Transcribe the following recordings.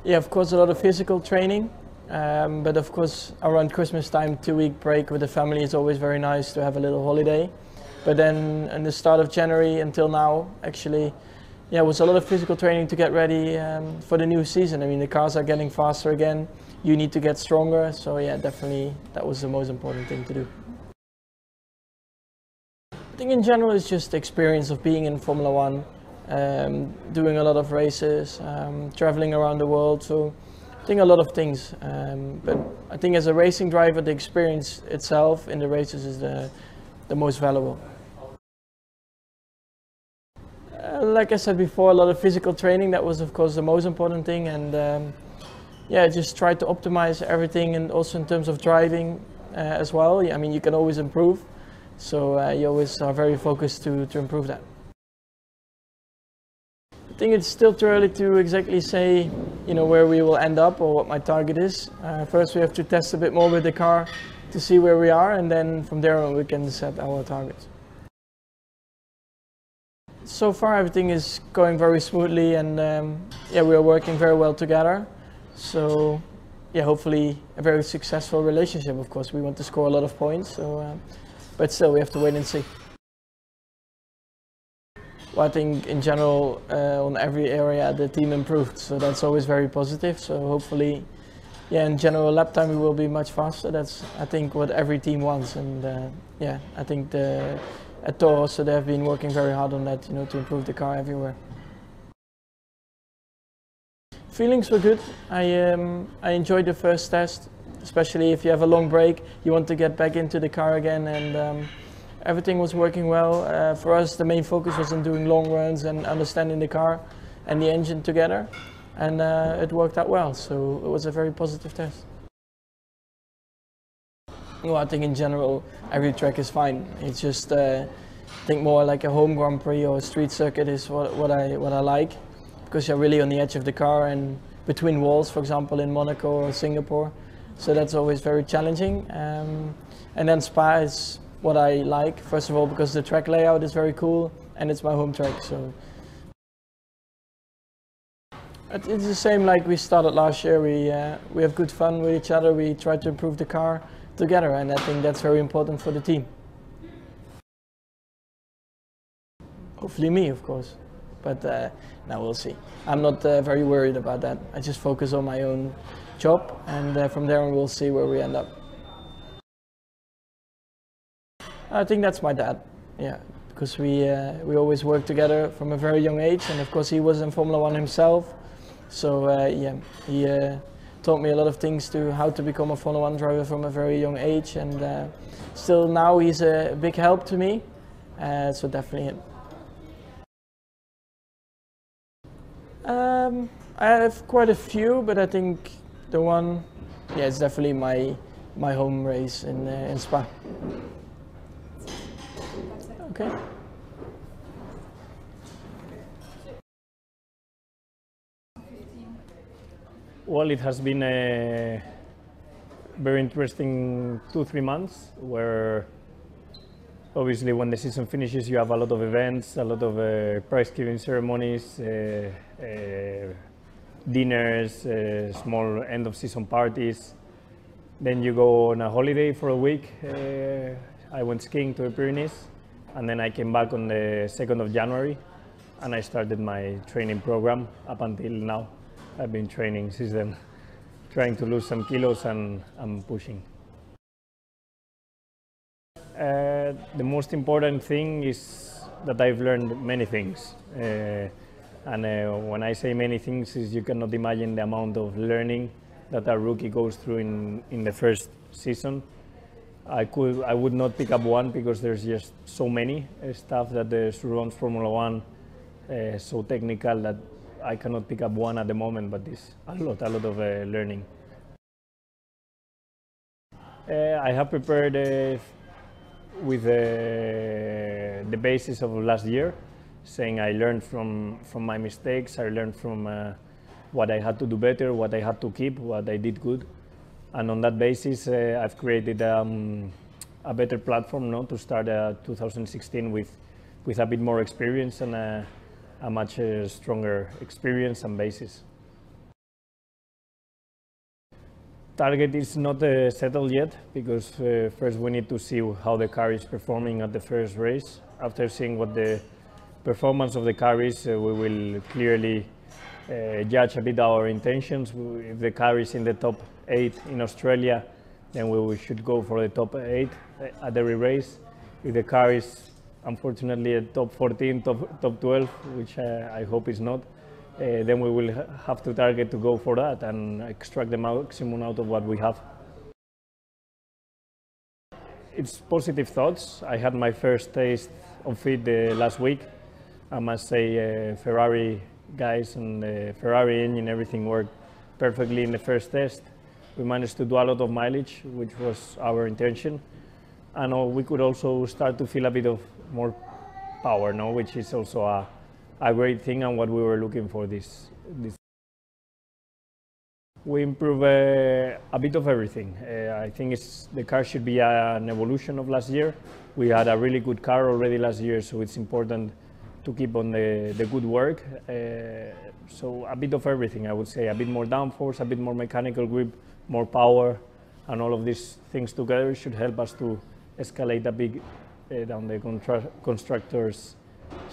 Yeah, of course, a lot of physical training, but of course, around Christmas time, 2-week break with the family is always very nice to have a little holiday. But then, in the start of January until now, actually, yeah, it was a lot of physical training to get ready for the new season. I mean, the cars are getting faster again. You need to get stronger. So yeah, definitely, that was the most important thing to do. I think in general, it's just the experience of being in Formula One. Doing a lot of races, traveling around the world, so I think a lot of things. But I think as a racing driver, the experience itself in the races is the most valuable. Like I said before, a lot of physical training, that was of course the most important thing, and yeah, just try to optimize everything, and also in terms of driving as well. I mean, you can always improve, so you always are very focused to improve that. I think it's still too early to exactly say, where we will end up or what my target is. First, we have to test a bit more with the car to see where we are, and then from there on we can set our targets. So far, everything is going very smoothly, and yeah, we are working very well together. So yeah, hopefully a very successful relationship. Of course, we want to score a lot of points, so but still, we have to wait and see. Well, I think in general, on every area, the team improved, so that's always very positive. So hopefully, yeah, in general, lap time we will be much faster. That's, I think, what every team wants, and yeah, I think at Toro Rosso they have been working very hard on that, to improve the car everywhere. Feelings were good. I enjoyed the first test, especially if you have a long break, you want to get back into the car again, and everything was working well. For us, the main focus was on doing long runs and understanding the car and the engine together, and it worked out well, so it was a very positive test. Well, I think in general, every track is fine. It's just, I think more like a home Grand Prix or a street circuit is what I like, because you're really on the edge of the car and between walls, for example, in Monaco or Singapore. So that's always very challenging. And then Spa is what I like, first of all, because the track layout is very cool and it's my home track. So it's the same like we started last year. We have good fun with each other. We try to improve the car together, and I think that's very important for the team. Hopefully me, of course, but now we'll see. I'm not very worried about that. I just focus on my own job, and from there on we'll see where we end up. I think that's my dad, yeah, because we always work together from a very young age, and of course he was in Formula One himself, so yeah, he taught me a lot of things to how to become a Formula One driver from a very young age, and still now he's a big help to me, so definitely him. I have quite a few, but I think the one, yeah, it's definitely my home race in Spa. Okay. Well, it has been a very interesting 2-3 months where obviously when the season finishes you have a lot of events, a lot of prize giving ceremonies, dinners, small end of season parties. Then you go on a holiday for a week. I went skiing to the Pyrenees, and then I came back on the 2nd of January and I started my training program up until now. I've been training since then, trying to lose some kilos and I'm pushing. The most important thing is that I've learned many things. And when I say many things, is you cannot imagine the amount of learning that a rookie goes through in the first season. I would not pick up one because there's just so many stuff that surrounds Formula One, so technical that I cannot pick up one at the moment, but it's a lot of learning. I have prepared with the basis of last year, saying I learned from my mistakes, I learned from what I had to do better, what I had to keep, what I did good. And on that basis, I've created a better platform now to start 2016 with a bit more experience and a much stronger experience and basis. Target is not settled yet because first we need to see how the car is performing at the first race. After seeing what the performance of the car is, we will clearly judge a bit our intentions. If the car is in the top 8 in Australia, then we should go for the top 8 at every race. If the car is unfortunately at top 14, top 12, which I hope is not, then we will have to target to go for that and extract the maximum out of what we have. It's positive thoughts. I had my first taste of it last week. I must say Ferrari guys and the Ferrari engine, everything worked perfectly in the first test. We managed to do a lot of mileage, which was our intention. And we could also start to feel a bit of more power, no? Which is also a great thing and what we were looking for this. We improve a bit of everything. I think the car should be an evolution of last year. We had a really good car already last year, so it's important to keep on the good work. So a bit of everything, I would say. A bit more downforce, a bit more mechanical grip, more power, and all of these things together should help us to escalate a bit down the Constructors'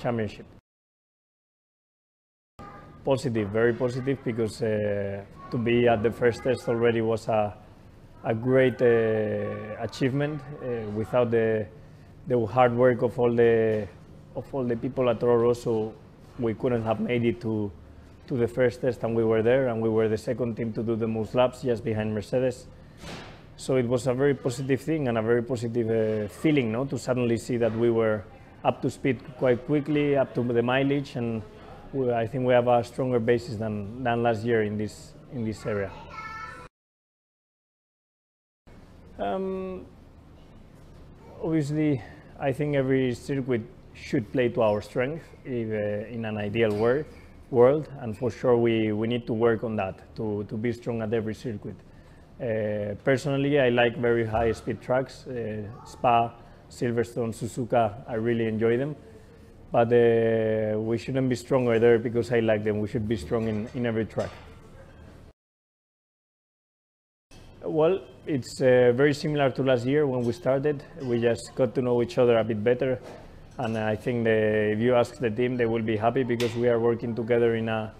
Championship. Positive, very positive, because to be at the first test already was a great achievement. Without the hard work of all the people at Toro Rosso, we couldn't have made it to the first test, and we were there, and we were the second team to do the most laps, just behind Mercedes. So it was a very positive thing and a very positive feeling, no? To suddenly see that we were up to speed quite quickly, up to the mileage, and I think we have a stronger basis than last year in this area. Obviously, I think every circuit should play to our strength in an ideal world, and for sure we need to work on that to be strong at every circuit. Personally, I like very high speed tracks, Spa, Silverstone, Suzuka. I really enjoy them. But we shouldn't be stronger there because I like them. We should be strong in every track. Well, it's very similar to last year when we started. We just got to know each other a bit better. And I think if you ask the team, they will be happy because we are working together in a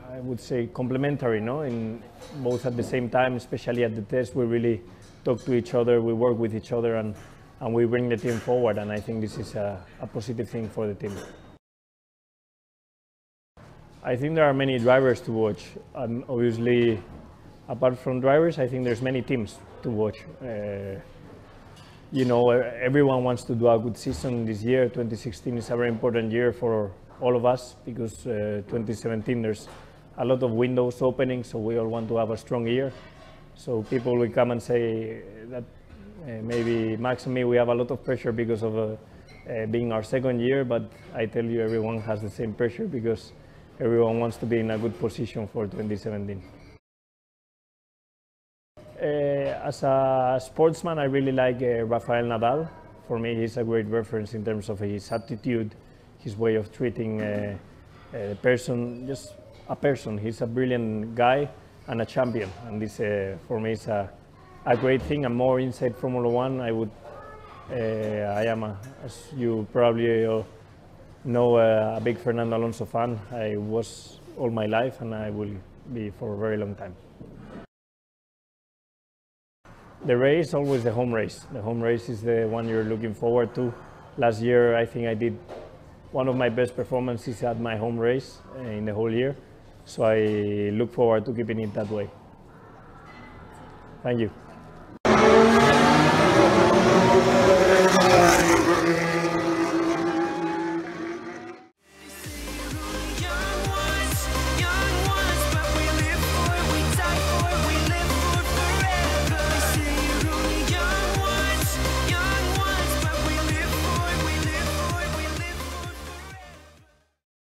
I would say complementary, no? In both at the same time, especially at the test, we really talk to each other, we work with each other, and we bring the team forward, and I think this is a positive thing for the team. I think there are many drivers to watch, and obviously, apart from drivers, I think there's many teams to watch. You know, everyone wants to do a good season this year. 2016 is a very important year for all of us because 2017 there's a lot of windows opening, so we all want to have a strong year. So people will come and say that maybe Max and me, we have a lot of pressure because of being our second year, but I tell you, everyone has the same pressure because everyone wants to be in a good position for 2017. As a sportsman, I really like Rafael Nadal. For me, he's a great reference in terms of his attitude, his way of treating a person, just a person. He's a brilliant guy and a champion, and this for me is a great thing. And more inside Formula One, I am, as you probably know, a big Fernando Alonso fan. I was all my life, and I will be for a very long time. The race, always the home race. The home race is the one you're looking forward to. Last year, I think I did one of my best performances at my home race in the whole year. So I look forward to keeping it that way. Thank you.